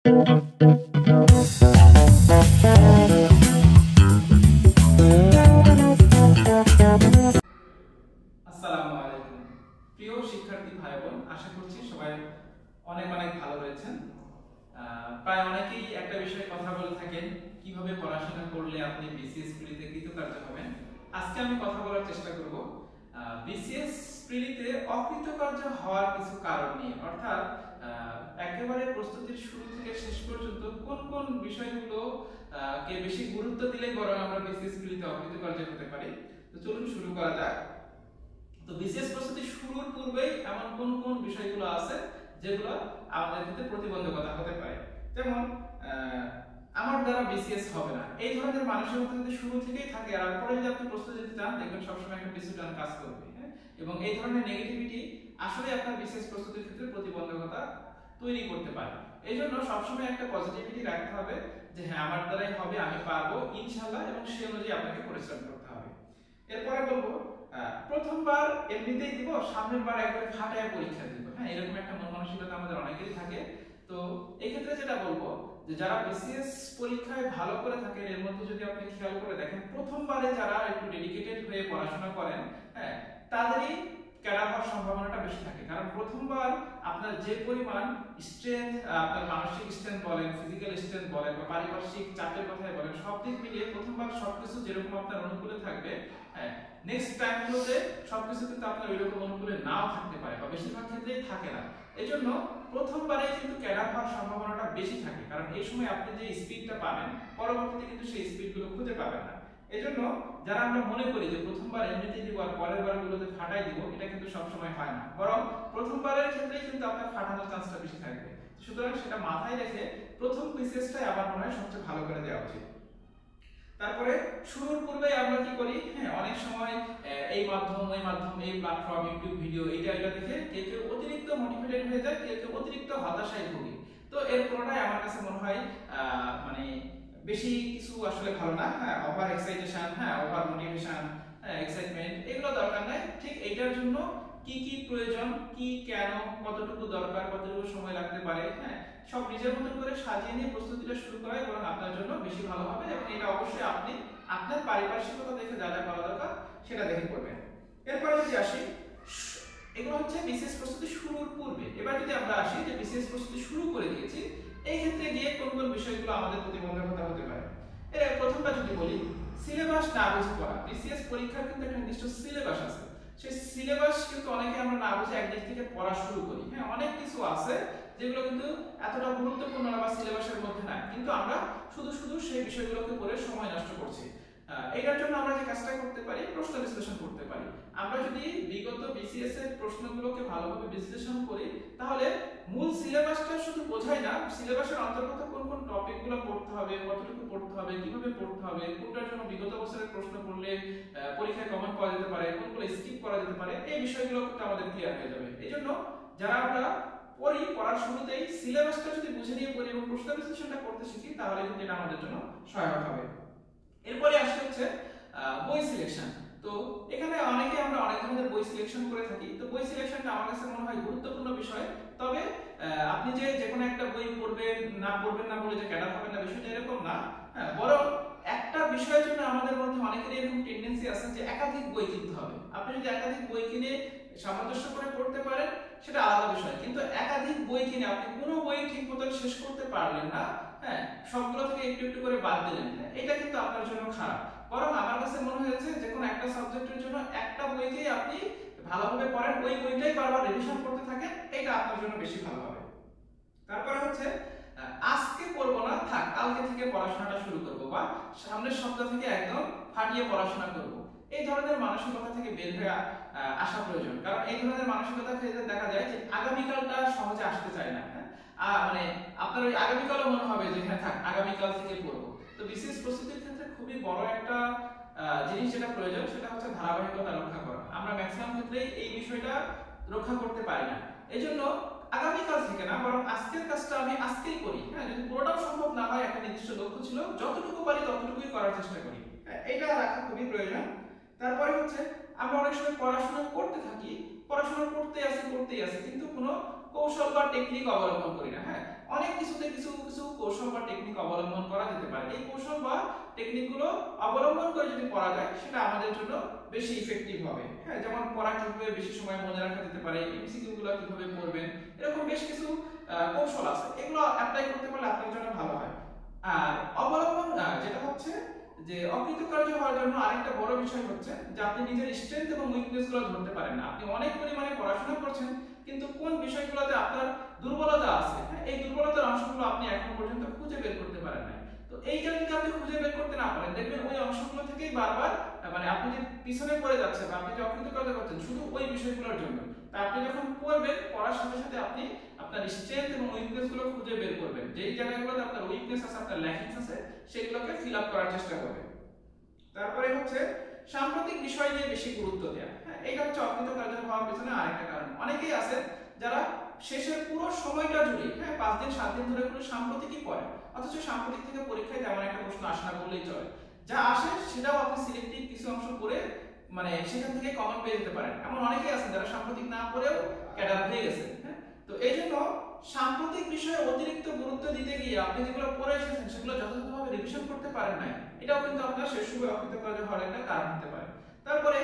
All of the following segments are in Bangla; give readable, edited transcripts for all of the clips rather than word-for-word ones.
আসসালামু আলাইকুম প্রিয় শিক্ষার্থী ভাই বোন, আশা করছি সবাই অনেক অনেক ভালো রয়েছেন। প্রায় অনেকেই একটা বিষয়ে কথা বলে থাকেন, কিভাবে পড়াশোনা করলে আপনি বিসিএস প্রিলিতে কৃতকার্য হবেন। আজকে আমি কথা বলার চেষ্টা করব বিসিএস প্রিলিতে অকৃতকার্য হওয়ার কিছু কারণ নিয়ে, অর্থাৎ একেবারে প্রস্তুতির শুরু থেকে শেষ পর্যন্ত কোন কোন বিষয়গুলো কে বেশি গুরুত্ব দিলে বরং আমরা বিসিএস প্রিলিতে অকৃতকার্য হতে পারি। তো চলুন শুরু করা যাক। তো বিসিএস প্রস্তুতি শুরুর পূর্বেই এমন কোন কোন বিষয়গুলো আছে যেগুলো আমাদের ক্ষেত্রে প্রতিবন্ধকতা হতে পারে। যেমন আমার দ্বারা বিসিএস হবে না, এই ধরনের মানসিকতা যদি শুরু থেকেই থাকে আর পরে যদি আপনি প্রস্তুতি নিতে চান, দেখবেন সবসময় একটা পিছু টান কাজ করবে। হ্যাঁ, এবং এই ধরনের নেগেটিভিটি আসলে আপনার বিসিএস প্রস্তুতির ক্ষেত্রে প্রতিবন্ধকতা তৈরি করতে পারে। এই জন্য সবসময় একটা পজিটিভিটি রাখতে হবে যে হ্যাঁ, আমার দ্বারাই হবে, আমি পারবো ইনশাআল্লাহ, এবং সেই অনুযায়ী আপনাকে পরিশ্রম করতে হবে। এরপরে বলবো প্রথমবার এমনিতেই দিব, সামনের বার একবার ফাটায় পরীক্ষা দিব। হ্যাঁ, এরকম একটা মন মানসিকতা আমাদের অনেকেরই থাকে। তো এই ক্ষেত্রে যেটা বলবো যে যারা বিসিএস পরীক্ষায় ভালো করে থাকেন, এর মধ্যে যদি আপনি খেয়াল করে দেখেন, প্রথমবারে যারা একটু ডেডিকেটেড হয়ে পড়াশোনা করেন, হ্যাঁ, তাদেরই ক্যাডার হওয়ার সম্ভাবনাটা বেশি থাকে। কারণ প্রথমবার আপনার যে পরিমাণ স্ট্রেংথ, আপনার মানসিক স্ট্রেংথ বলেন, ফিজিক্যাল স্ট্রেংথ বলেন, বা পারিপার্শ্বিক চাপের কথাই বলেন, সব দিক মিলিয়ে প্রথমবার সবকিছু যেরকম আপনার অনুকূলে থাকবে, হ্যাঁ, নেক্সট টাইমগুলোতে সবকিছু কিন্তু আপনার ওইরকম অনুকূলে নাও থাকতে পারে, বা বেশিরভাগ ক্ষেত্রেই থাকে না। এই জন্য প্রথমবারেই কিন্তু ক্যাডার হওয়ার সম্ভাবনাটা বেশি থাকে, কারণ এই সময় আপনি যে স্পিডটা পাবেন, পরবর্তীতে কিন্তু সেই স্পিডগুলো খুঁজে পাবেন না। এই জন্য যারা আমরা মনে করি যে প্রথমবার এমনিতেই দিব আর পরের বারগুলোতে ফাটাই দিব, এটা কিন্তু সবসময় হয় না, বরং প্রথমবারের ক্ষেত্রেই কিন্তু আপনার ফাটানোর চান্সটা বেশি থাকবে। সুতরাং সেটা মাথায় রেখে প্রথম পিসেসটাই আমার মনে হয় সবচেয়ে ভালো করে দেওয়া উচিত। তারপরে শুরুর পূর্বে আমরা কি করি, হ্যাঁ, অনেক সময় এই মাধ্যম ওই মাধ্যম, এই প্ল্যাটফর্ম, ইউটিউব ভিডিও, এটা দেখে কেউ কেউ অতিরিক্ত মোটিভেটেড হয়ে যায়, কেউ কেউ অতিরিক্ত হতাশায় ভোগে। তো এর কোনোটাই আমার কাছে মনে হয় মানে বেশি কিছু আসলে ভালো না। হ্যাঁ, ওভার এক্সাইটেশন, হ্যাঁ, ওভার মোটিভেশন, এক্সাইটমেন্ট, এগুলো দরকার নাই। ঠিক এইটার জন্য কি কি প্রয়োজন, কি কেন, কতটুকু দরকার, কতটুকু সময় লাগতে পারে, হ্যাঁ, সব নিজের মতন করে সাজিয়ে নিয়ে প্রস্তুতিটা শুরু করাই বরং আপনার জন্য বেশি ভালো হবে। এবং এটা অবশ্যই আপনি আপনার পারিপার্শ্বিকতা দেখে যা যা করা দরকার সেটা দেখে করবেন। এরপরে যদি আসি, এগুলো হচ্ছে বিসিএস প্রস্তুতি শুরুর পূর্বে। এবার যদি আমরা আসি যে বিসিএস প্রস্তুতি শুরু করে দিয়েছি, এই ক্ষেত্রে গিয়ে কোন কোন বিষয়গুলো আমাদের প্রতিবন্ধকতা হতে পারে। এর প্রথমটা যদি বলি, সিলেবাস না বুঝে পড়া। বিসিএস পরীক্ষার কিন্তু একটা নির্দিষ্ট সিলেবাস আছে, সেই সিলেবাস কিন্তু অনেকে আমরা না বুঝে একদিক থেকে পড়া শুরু করি। হ্যাঁ, অনেক কিছু আছে যেগুলো কিন্তু এতটা গুরুত্বপূর্ণ না বা সিলেবাসের মধ্যে নাই, কিন্তু আমরা শুধু শুধু সেই বিষয়গুলোকে পড়ে সময় নষ্ট করছি। এটার জন্য আমরা যে কাজটা করতে পারি, প্রশ্ন বিশ্লেষণ করতে পারি। আমরা যদি বিগত বিসিএস এর প্রশ্নগুলোকে ভালোভাবে বিশ্লেষণ করি, তাহলে মূল সিলেবাসটা শুধু বোঝাই না, সিলেবাসের অন্তর্গত কোন কোন টপিকগুলো পড়তে হবে, কতটুকু পড়তে হবে, কিভাবে পড়তে হবে, কোনটার জন্য বিগত বছরের প্রশ্ন পড়লে পরীক্ষায় কমন পাওয়া যেতে পারে, কোনগুলো স্কিপ করা যেতে পারে, এই বিষয়গুলো কিন্তু আমাদের ক্লিয়ার হয়ে যাবে। এইজন্য যারা আমরা পড়ার শুরুতেই সিলেবাসটা যদি বুঝে নিয়ে পড়ি এবং প্রশ্ন বিশ্লেষণটা করতে শিখি, তাহলে কিন্তু এটা আমাদের জন্য সহায়ক হবে। এরপরে আসে হচ্ছে বই সিলেকশন। তো এখানে অনেকে আমরা অনেক ধরনের বই সিলেকশন করে থাকি। তো বই সিলেকশনটা আমার কাছে মনে হয় গুরুত্বপূর্ণ বিষয়। তবে আপনি যে কোনো একটা বই পড়বেন না বলে যে ক্যাডার হবেন না, বিষয়টা এরকম না। হ্যাঁ, বরং একটা বিষয়ের জন্য আমাদের মধ্যে অনেকেরই এরকম টেন্ডেন্সি আছে যে একাধিক বই কিনতে হবে। আপনি যদি একাধিক বই কিনে সামঞ্জস্য করে পড়তে পারেন, সেটা আলাদা বিষয়, কিন্তু একাধিক বই কিনে আপনি কোনো বই ঠিক মতো শেষ করতে পারলেন না, হ্যাঁ, সবগুলো থেকে একটু একটু করে বাদ দিলেন, এটা কিন্তু আপনার জন্য খারাপ। বরং আমার কাছে মনে হয়েছে যে কোনো একটা সাবজেক্টের জন্য একটা বইকেই আপনি ভালোভাবে পড়েন, ওই বইটাই বারবার রিভিশন করতে থাকেন, এটা আপনার জন্য বেশি ভালো হবে। তারপরে হচ্ছে আজকে করব না, থাক কালকে থেকে পড়াশোনাটা শুরু করব, বা সামনের সপ্তাহ থেকে একদম ফাটিয়ে পড়াশোনা করব, এই ধরনের মানসিকতা থেকে বের হয়ে আসা প্রয়োজন। কারণ এই ধরনের মানসিকতা ক্ষেত্রে দেখা যায় যে আগামীকালটা সহজে আসতে চায় না। মানে আপনার ওই আগামীকালও মনে হবে যে হ্যাঁ থাক আগামীকাল থেকে পড়ব। তো বিশেষ প্রস্তুতির ক্ষেত্রে খুবই বড় একটা জিনিস যেটা প্রয়োজন, সেটা হচ্ছে ধারাবাহিকতা রক্ষা করা। আমরা ম্যাক্সিমাম ক্ষেত্রেই এই বিষয়টা রক্ষা করতে পারি না। এজন্য আগামীকাল থেকে না, বরং আজকের কাজটা আমি আজকেই করি। হ্যাঁ, যদি পুরোটাও সম্ভব না হয়, একটা নির্দিষ্ট লক্ষ্য ছিল, যতটুকু পারি ততটুকুই করার চেষ্টা করি, এটা রাখা খুবই প্রয়োজন। তারপরে হচ্ছে আমরা অনেক সময় পড়াশোনা করতে থাকি, পড়াশোনা করতেই আসি কিন্তু কোনো কৌশল বা টেকনিক অবলম্বন করি না। হ্যাঁ, অনেক কিছুতে কিছু কিছু কৌশল বা টেকনিক অবলম্বন করা যেতে পারে। এই কৌশল বা টেকনিকগুলো অবলম্বন করে যদি পড়া যায় সেটা আমাদের জন্য বেশি ইফেক্টিভ হবে। হ্যাঁ, যেমন পড়া কিভাবে বেশি সময় মনে রাখা যেতে পারে, এমসিকিউ গুলো কিভাবে পড়বেন, এরকম বেশ কিছু কৌশল আছে, এগুলো অ্যাপ্লাই করতে পারলে আপনার জন্য ভালো হয়। আর অবলম্বন যেটা হচ্ছে যে অকৃতকার্য হওয়ার জন্য আরেকটা বড় বিষয় হচ্ছে যে আপনি নিজের স্ট্রেংথ এবং উইকনেস গুলো ধরতে পারেন না। আপনি অনেক পরিমাণে পড়াশোনা করছেন কিন্তু কোন বিষয়গুলোতে আপনার দুর্বলতা আছে, হ্যাঁ, এই দুর্বলতার অংশগুলো আপনি এখন পর্যন্ত খুঁজে বের করতে পারেন না। তো এইটা যদি আপনি খুঁজে বের করতে না পারেন, দেখবেন ওই অংশগুলো থেকেই বারবার মানে আপনি যে পিছনে পড়ে যাচ্ছেন বা আপনি যে অকৃতকার্য করছেন শুধু ওই বিষয়গুলোর জন্য। তা আপনি যখন পড়বেন, পড়ার সাথে সাথে আপনি আপনার স্ট্রেংথ এবং উইকনেস গুলো খুঁজে বের করবেন। যেই জায়গাগুলোতে আপনার উইকনেস আছে, আপনার ল্যাকিংস আছে, সেগুলোকে ফিল আপ করার চেষ্টা করবেন। তারপরে হচ্ছে সাম্প্রতিক বিষয় নিয়ে বেশি গুরুত্ব দেওয়া। হ্যাঁ, এটা হচ্ছে অকৃতকার্য হওয়ার পিছনে আরেকটা কারণ। অনেকেই আছে যারা শেষের পুরো সময়টা জুড়ে, হ্যাঁ, 5 দিন 7 দিন ধরে পুরো সাম্প্রতিকই পড়ে, অথচ সাম্প্রতিক থেকে পরীক্ষায় তেমন একটা প্রশ্ন আসে না বললেই চলে। যা আসে সেটাও আপনি সিলেক্টিভ কিছু অংশ পড়ে মানে সেখান থেকে কমন পেয়ে যেতে পারেন। এমন অনেকেই আছেন যারা সাম্প্রতিক না পড়েও ক্যাডার হয়ে গেছে। হ্যাঁ, তো এই জন্য সাম্প্রতিক বিষয়ে অতিরিক্ত গুরুত্ব দিতে গিয়ে আপনি যেগুলো পড়ে এসেছেন সেগুলো যথাযথভাবে রিভিশন করতে পারেন নাই, এটাও কিন্তু আপনার শেষ সময় অকৃতকার্য হওয়ার একটা কারণ হতে পারে। তারপরে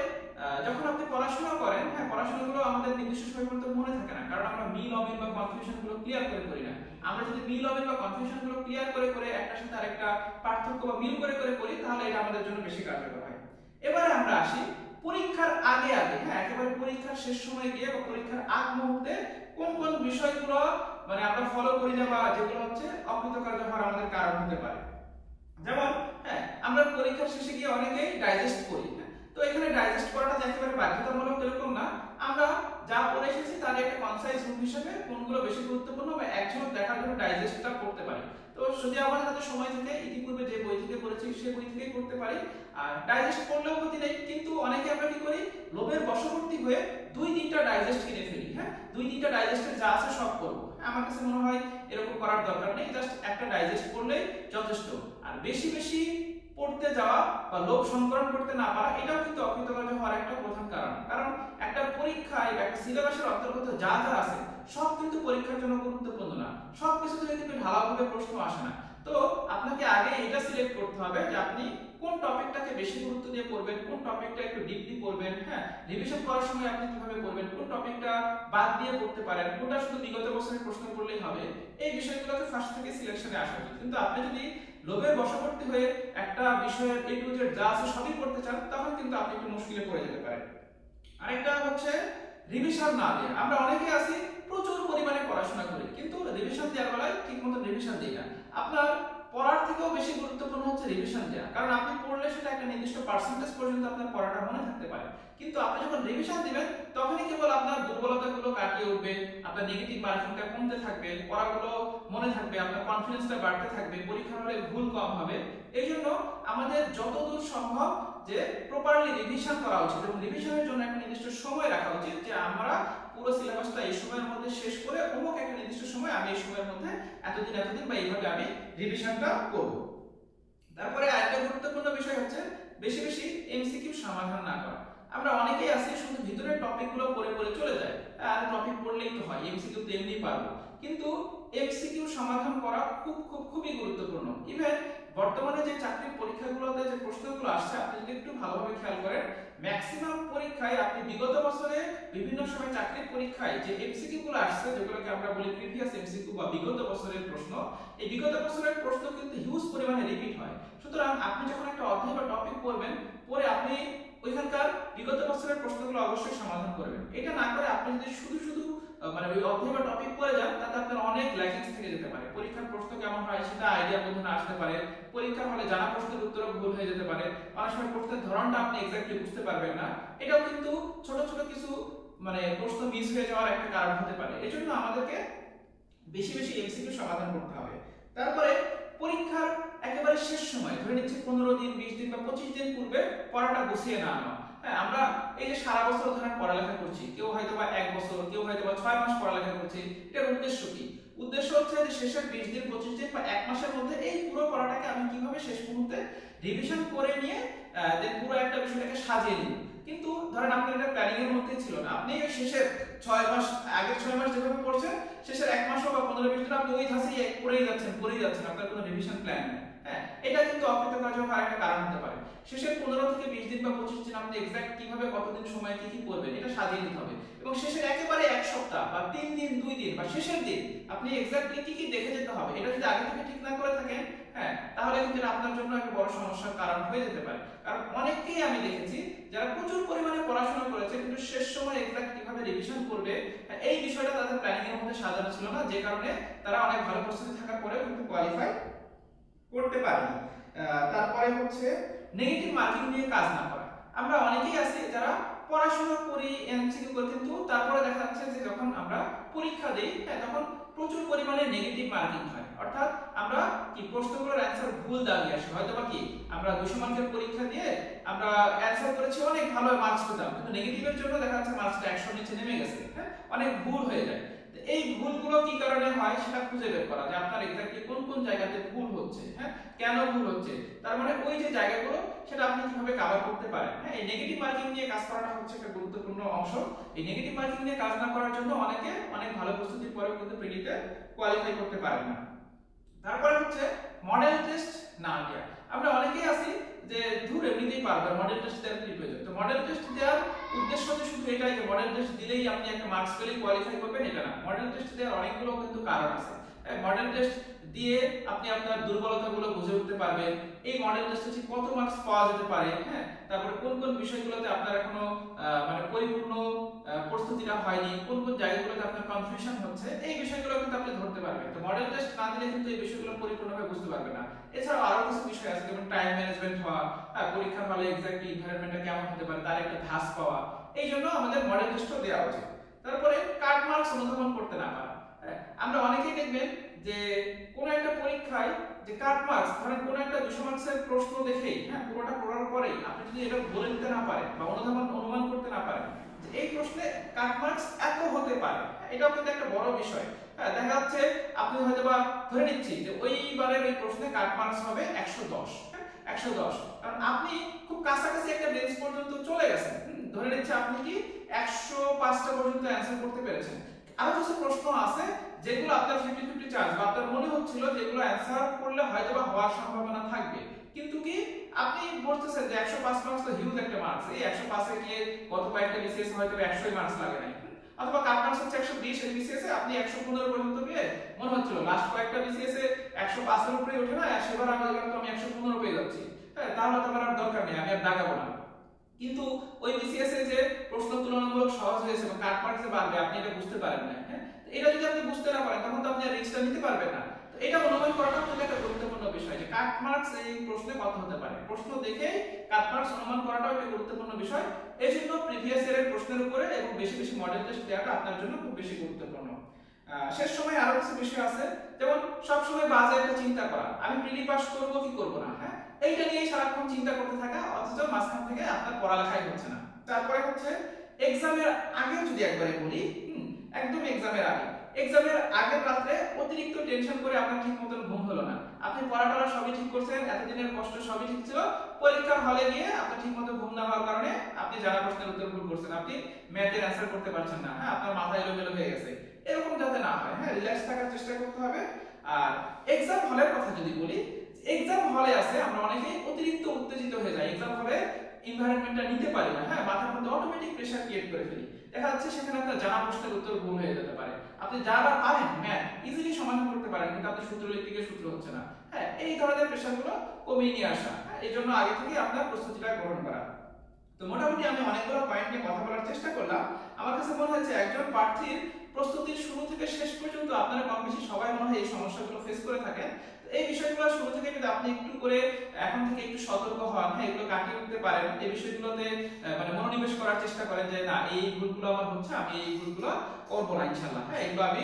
যখন আপনি পড়াশোনা করেন, হ্যাঁ, পড়াশোনাগুলো আমাদের নির্দিষ্ট সময় পর্যন্ত মনে থাকে না, কারণ আমরা মিল অমিল বা কনফিউশন গুলো ক্লিয়ার করে করি না। আমরা যদি মিল অমিল বা কনফিউশন গুলো ক্লিয়ার করে করে একটার সাথে আরেকটা পার্থক্য বা মিল করে করে করি, তাহলে এটা আমাদের জন্য বেশি কার্যকর হয়। এবারে আমরা আসি পরীক্ষার আগে আগে, হ্যাঁ, একেবারে পরীক্ষার শেষ সময় গিয়ে বা পরীক্ষার আগ মুহূর্তে কোন কোন বিষয়গুলো মানে আমরা ফলো করি না বা যেগুলো হচ্ছে অকৃতকার্য হওয়ার আমাদের কারণ হতে পারে। যেমন, হ্যাঁ, আমরা পরীক্ষার শেষে গিয়ে অনেকেই ডাইজেস্ট করি। তো এখানে ডাইজেস্ট করাটা যে একেবারে বাধ্যতামূলক এরকম না, আমরা যা পড়ে এসেছি তার একটা কনসাইজ রূপ হিসেবে কোনগুলো বেশি গুরুত্বপূর্ণ বা একজন দেখার জন্য ডাইজেস্টটা করতে পারি। তো যদি আমাদের হাতে সময় থেকে ইতিপূর্বে যে বই থেকে পড়েছি সেই বই থেকেই পড়তে পারি। আর ডাইজেস্ট করলেও ক্ষতি নেই, কিন্তু অনেকে আমরা কি করি, লোভের বশবর্তী হয়ে 2-3টা ডাইজেস্ট কিনে ফেলি। হ্যাঁ, 2-3টা ডাইজেস্টের যা আছে সব করব। আমার কাছে মনে হয় এরকম করার দরকার নেই, জাস্ট একটা ডাইজেস্ট করলেই যথেষ্ট। আর বেশি বেশি পড়তে যাওয়া বা লোভ সংকলন করতে না পারা, এটাও কিন্তু অকৃতকার্য হওয়ার একটা প্রধান কারণ। কারণ একটা পরীক্ষায় বা একটা সিলেবাসের অন্তর্গত যা যা আছে সব কিন্তু পরীক্ষার জন্য গুরুত্বপূর্ণ না, সব কিছু থেকে কিন্তু ঢালাওভাবে প্রশ্ন আসে না। তো আপনাকে আগে এটা সিলেক্ট করতে হবে যে আপনি কোন টপিকটাকে বেশি গুরুত্ব দিয়ে পড়বেন, কোন টপিকটা একটু ডিপলি পড়বেন, হ্যাঁ, রিভিশন করার সময় আপনি কিভাবে পড়বেন, কোন টপিকটা বাদ দিয়ে পড়তে পারেন, কোনটা শুধু বিগত বছরের প্রশ্ন পড়লেই হবে, এই বিষয়গুলোকে ফার্স্ট থেকে সিলেকশনে আসা উচিত। কিন্তু আপনি যদি লোভের বশবর্তী হয়ে একটা বিষয়ের এ টু জেড যা আছে সবই পড়তে চান, তখন কিন্তু আপনি একটু মুশকিলে পড়ে যেতে পারেন। আরেকটা হচ্ছে রিভিশন না দেয়া। আমরা অনেকে আছি প্রচুর পরিমাণে পড়াশোনা করি কিন্তু রিভিশন দেওয়ার বেলায় ঠিকমতো রিভিশন দিই না। আপনার পড়ার থেকেও বেশি গুরুত্বপূর্ণ হচ্ছে রিভিশন দেওয়া, কারণ আপনি পড়লে সেটা একটা নির্দিষ্ট পার্সেন্টেজ পর্যন্ত আপনার পড়াটা মনে থাকতে পারে, কিন্তু আপনি যখন রিভিশন দিবেন তখনই কেবল আপনার দুর্বলতাগুলো কাটিয়ে উঠবে, আপনার নেগেটিভ মার্কিংটা কমতে থাকবে, পড়াগুলো মনে থাকবে, আপনার কনফিডেন্সটা বাড়তে থাকবে, পরীক্ষার হলে ভুল কম হবে। এই জন্য আমাদের যতদূর সম্ভব যে প্রপারলি রিভিশন করা উচিত এবং রিভিশনের জন্য একটা নির্দিষ্ট সময় রাখা উচিত যে আমরা পুরো সিলেবাসটা এই সময়ের মধ্যে শেষ করে অমুক একটা নির্দিষ্ট সময় আমি এই সময়ের মধ্যে এতদিন বা এইভাবে আমি রিভিশনটা করব। তারপরে আরেকটা গুরুত্বপূর্ণ বিষয় হচ্ছে বেশি বেশি এমসিকিউ সমাধান না করা। আমরা অনেকেই আছি শুধু ভিতরের টপিকগুলো পড়ে পড়ে চলে যায়, আর টপিক পড়লেই তো হয়, এমসিকিউ তো এমনিই পারবো, কিন্তু এমসিকিউ সমাধান করা খুবই গুরুত্বপূর্ণ। ইভেন বর্তমানে যে চাকরির পরীক্ষাগুলোতে যে প্রশ্নগুলো আসছে আপনি যদি একটু ভালোভাবে খেয়াল করেন, ম্যাক্সিমাম পরীক্ষায় আপনি বিগত বছরে বিভিন্ন সময় চাকরির পরীক্ষায় যে এমসিকিউ গুলো আসছে, যেগুলোকে আমরা বলি প্রিভিয়াস এমসিকিউ বা বিগত বছরের প্রশ্ন, এই বিগত বছরের প্রশ্ন কিন্তু হিউজ পরিমাণে রিপিট হয়। সুতরাং আপনি যখন একটা অধ্যায় বা টপিক পড়বেন, পরে আপনি ওইখানকার বিগত বছরের প্রশ্নগুলো অবশ্যই সমাধান করবেন। এটা না করে আপনি যদি শুধু শুধু মানে ওই অধ্যায় বা টপিক পড়ে যান, তাতে আপনার অনেক ল্যাকিংস থেকে যেতে পারে। পরীক্ষার প্রশ্ন কেমন হয় সেটা আইডিয়া মধ্যে না আসতে পারে, পরীক্ষার হলে জানা প্রশ্নের উত্তরও ভুল হয়ে যেতে পারে, অনেক সময় প্রশ্নের ধরনটা আপনি এক্স্যাক্টলি বুঝতে পারবেন না। এটাও কিন্তু ছোট ছোট কিছু মানে প্রশ্ন মিস হয়ে যাওয়ার একটা কারণ হতে পারে। এজন্য আমাদেরকে বেশি বেশি এমসিকিউ সমাধান করতে হবে। তারপরে পরীক্ষার একেবারে শেষ সময়, ধরে নিচ্ছে 15 দিন 20 দিন বা 25 দিন পূর্বে পড়াটা গুছিয়ে না আনা। হ্যাঁ, আমরা এই যে সারা বছর ধরে পড়ালেখা করছি, কেউ হয়তো বা 1 বছর, কেউ হয়তো বা 6 মাস পড়ালেখা করছে, এটার উদ্দেশ্য কি? উদ্দেশ্য হচ্ছে যে শেষের 20 দিন 25 দিন বা 1 মাসের মধ্যে এই পুরো পড়াটাকে আমি কিভাবে শেষ মুহূর্তে রিভিশন করে নিয়ে দেন পুরো একটা বিষয়টাকে সাজিয়ে নিব। কিন্তু ধরেন আপনার এটা প্ল্যানিং এর মধ্যে ছিল না, আপনি শেষের 6 মাস, আগের 6 মাস যেভাবে পড়ছেন শেষের 1 মাসও বা 15-20 দিন আপনি ওই ধাঁচেই পড়েই যাচ্ছেন, আপনার কোনো রিভিশন প্ল্যান নেই। হ্যাঁ, এটা কিন্তু অকৃতকার্য হওয়ার একটা কারণ হতে পারে। শেষের 15 থেকে 20 দিন বা 25 দিন আপনি এক্সাক্ট কিভাবে কতদিন সময় কি পড়বেন এটা সাজিয়ে নিতে হবে, এবং শেষের একেবারে 1 সপ্তাহ বা 3 দিন 2 দিন বা শেষের দিন আপনি এক্স্যাক্টলি কি দেখে যেতে হবে। এটা যদি আগে থেকে ঠিক না করে থাকেন, হ্যাঁ, তাহলে কিন্তু এটা আপনার জন্য একটা বড় সমস্যার কারণ হয়ে যেতে পারে। কারণ অনেককেই আমি দেখেছি যারা প্রচুর পরিমাণে পড়াশোনা করেছে কিন্তু শেষ সময় এক্স্যাক্ট কিভাবে রিভিশন করবে এই বিষয়টা তাদের প্ল্যানিং এর মধ্যে সাজানো ছিল না, যে কারণে তারা অনেক ভালো প্রস্তুতি থাকার পরেও কিন্তু কোয়ালিফাই করতে পারেনি। তারপরে হচ্ছে নেগেটিভ মার্কিং নিয়ে কাজ না করা। আমরা অনেকেই আছি যারা পড়াশোনা করি, এমসিকিউ করি, কিন্তু তারপরে দেখা যাচ্ছে যে যখন আমরা পরীক্ষা দেই, হ্যাঁ, তখন প্রচুর পরিমাণে নেগেটিভ মার্কিং হয়। অর্থাৎ আমরা কি প্রশ্নগুলোর অ্যানসার ভুল দাঁড়িয়ে আসে, হয়তো বা কি আমরা 200 মার্কের পরীক্ষা দিয়ে আমরা অ্যানসার করেছি, অনেক ভালো মার্কস পেতাম, কিন্তু নেগেটিভের জন্য দেখা যাচ্ছে মার্কসটা 100 নিচে নেমে গেছে। হ্যাঁ, অনেক ভুল হয়ে যায়। এই ভুলগুলো কি কারণে হয় সেটা খুঁজে বের করা, যে আপনার এক্স্যাক্টলি কোন কোন জায়গাতে ভুল হচ্ছে, হ্যাঁ, কেন ভুল হচ্ছে, তার মানে ওই যে জায়গাগুলো সেটা আপনি কিভাবে কভার করতে পারেন। হ্যাঁ, এই নেগেটিভ মার্কিং নিয়ে কাজ করাটা হচ্ছে একটা গুরুত্বপূর্ণ অংশ। এই নেগেটিভ মার্কিং নিয়ে কাজ না করার জন্য অনেকে অনেক ভালো প্রস্তুতির পরেও কিন্তু প্রিলিতে কোয়ালিফাই করতে পারেন না। তারপরে হচ্ছে মডেল টেস্ট না দেয়া। আমরা অনেকেই আছি যে ধুর এমনিতেই পারবে, মডেল টেস্ট দেওয়ার কি প্রয়োজন। তো মডেল টেস্ট দেওয়ার উদ্দেশ্য যে শুধু এটাই যে মডেল টেস্ট দিলেই আপনি একটা মার্কস পেলেই কোয়ালিফাই করবেন, এটা না। মডেল টেস্ট দেওয়ার অনেকগুলো কিন্তু কারণ আছে। মডেল টেস্ট দিয়ে আপনি আপনার দুর্বলতাগুলো বুঝে উঠতে পারবেন, এই মডেল টেস্টে ঠিক কত মার্কস পাওয়া যেতে পারে, হ্যাঁ, তারপরে কোন কোন বিষয়গুলোতে আপনার এখনো মানে পরিপূর্ণ প্রস্তুতিটা হয়নি, কোন কোন জায়গাগুলোতে আপনার কনফিউশন হচ্ছে, এই বিষয়গুলো কিন্তু আপনি ধরতে পারবেন। তো মডেল টেস্ট না দিলে কিন্তু এই বিষয়গুলো পরিপূর্ণভাবে বুঝতে পারবেন না। এছাড়াও আরো কিছু বিষয় আছে, যেমন টাইম ম্যানেজমেন্ট হওয়া, পরীক্ষার হলে এক্স্যাক্টলি এনভায়রনমেন্টটা কেমন হতে পারে তার একটা ধাস পাওয়া, এই জন্য আমাদের মডেল টেস্টও দেওয়া উচিত। তারপরে কাট মার্কস অনুধাবন করতে না পারা। আমরা অনেকেই দেখবেন যে কোন একটা পরীক্ষায় যে কাট মার্কস, ধরেন কোন একটা 200 মার্কসের প্রশ্ন দেখেই, হ্যাঁ, পুরোটা পড়ার পরেই আপনি যদি এটা বলে দিতে না পারেন বা অনুমান করতে না পারেন যে এই প্রশ্নে কাট মার্কস এত হতে পারে, এটাও কিন্তু একটা বড় বিষয়। হ্যাঁ, দেখা যাচ্ছে আপনি হয়তোবা ধরে নিচ্ছি যে ওইবারের এই প্রশ্নে কাট মার্কস হবে 110, হ্যাঁ, 110, কারণ আপনি খুব কাছাকাছি একটা রেঞ্জ পর্যন্ত চলে গেছেন। ধরে নিচ্ছি আপনি কি 105টা পর্যন্ত অ্যানসার করতে পেরেছেন। আরো কিছু প্রশ্ন আছে যেগুলো আপনার 50-50 চান্স, বা আপনার মনে হচ্ছিল যেগুলো অ্যানসার করলে হয়তোবা হওয়ার সম্ভাবনা থাকবে, কিন্তু কি আপনি বলতেছেন যে 105 মার্কস তো হিউজ একটা মার্কস, এই 105 এ গিয়ে গত কয়েকটা বিসিএস হয়তো 100 মার্কস লাগে নাই, অথবা কাট মার্কস হচ্ছে 120 এর বিসিএস এ আপনি 115 পর্যন্ত গিয়ে মনে হচ্ছিল লাস্ট কয়েকটা বিসিএস এ 105 এর উপরে ওঠে না, সেবার আমি 115 পেয়ে যাচ্ছি, হ্যাঁ, তাহলে তো আমার আর দরকার নেই, আমি আর দাগাবো না। কিন্তু ওই বিসিএস এ যে প্রশ্ন তুলনামূলক সহজ হয়েছে এবং কাট মার্কসে বাড়বে আপনি এটা বুঝতে পারেন না। হ্যাঁ, এটা যদি আপনি বুঝতে না পারেন তখন তো আপনি রিস্কটা নিতে পারবেন না। তো এটা অনুমান করাটা কিন্তু একটা গুরুত্বপূর্ণ বিষয় যে কাট মার্কস এই প্রশ্নে কত হতে পারে, প্রশ্ন দেখে কাট মার্কস অনুমান করাটাও একটা গুরুত্বপূর্ণ বিষয়। এজন্য প্রিভিয়াস ইয়ারের প্রশ্নের উপরে এবং বেশি বেশি মডেল টেস্ট দেওয়াটা আপনার জন্য খুব বেশি গুরুত্বপূর্ণ। শেষ সময় আরো কিছু বিষয় আছে, যেমন সব সময় বাজে একটা চিন্তা করা, আমি প্রিলি পাস করব কি করব না, হ্যাঁ, এইটা নিয়ে সারাক্ষণ চিন্তা করতে থাকা, অথচ মাঝখান থেকে আপনার পড়ালেখাই হচ্ছে না। তারপরে হচ্ছে এক্সামের আগে যদি একবারে বলি, একদম এক্সামের আগের রাতে অতিরিক্ত টেনশন করে আপনার ঠিক মতন ঘুম হলো না, আপনি পড়াটা সবই ঠিক করছেন, এতদিনের কষ্ট সবই ঠিক ছিল, পরীক্ষার হলে গিয়ে আপনার ঠিকমতো ঘুম না হওয়ার কারণে আপনি জানা প্রশ্নের উত্তর ভুল করছেন, আপনি ম্যাথের অ্যানসার করতে পারছেন না, হ্যাঁ, আপনার মাথা এলোমেলো হয়ে গেছে, এরকম যাতে না হয়, হ্যাঁ, রিল্যাক্স থাকার চেষ্টা করতে হবে। আর এক্সাম হলের কথা যদি বলি, এক্সাম হলে আছে আমরা অনেকেই অতিরিক্ত উত্তেজিত হয়ে যাই, এক্সাম হলে এনভায়রনমেন্টটা নিতে পারি না, হ্যাঁ, মাথার মধ্যে অটোমেটিক প্রেসার ক্রিয়েট করে ফেলি, দেখা যাচ্ছে সেখানে আপনার জানা প্রশ্নের উত্তর ভুল হয়ে যেতে পারে, আপনি যারা পারেন ম্যাথ ইজিলি সমাধান করতে পারেন কিন্তু আপনি সূত্র লিখতে গিয়ে সূত্র হচ্ছে না, হ্যাঁ, এই ধরনের প্রেসারগুলো কমিয়ে নিয়ে আসা, হ্যাঁ, এই জন্য আগে থেকে আপনার প্রস্তুতিটা গ্রহণ করা। তো মোটামুটি আমি অনেকগুলো পয়েন্ট নিয়ে কথা বলার চেষ্টা করলাম। আমার কাছে মনে হচ্ছে একজন প্রার্থীর প্রস্তুতির শুরু থেকে শেষ পর্যন্ত আপনারা কম বেশি সবাই মনে হয় এই সমস্যাগুলো ফেস করে থাকেন। এই বিষয়গুলো শুরু থেকে যদি আপনি একটু করে এখন থেকে একটু সতর্ক হন, হ্যাঁ, এগুলো কাটিয়ে উঠতে পারেন, এই বিষয়গুলোতে মানে মনোনিবেশ করার চেষ্টা করেন যে না এই ভুলগুলো আমার হচ্ছে, আমি এই ভুলগুলো করবো না ইনশাআল্লাহ, হ্যাঁ, এগুলো আমি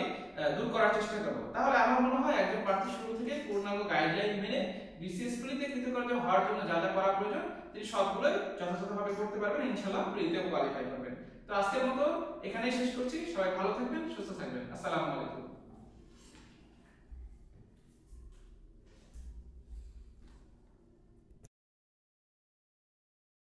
দূর করার চেষ্টা করব, তাহলে আমার মনে হয় একজন প্রার্থী শুরু থেকে পূর্ণাঙ্গ গাইডলাইন মেনে বিসিএস প্রিলিতে কৃতকার্য হওয়ার জন্য যা যা করা প্রয়োজন তিনি সবগুলোই যথাযথভাবে করতে পারবেন, ইনশাআল্লাহ প্রিলিতেও কোয়ালিফাই করবেন। তো আজকের মতো এখানেই শেষ করছি, সবাই ভালো থাকবেন, সুস্থ থাকবেন, আসসালামু আলাইকুম।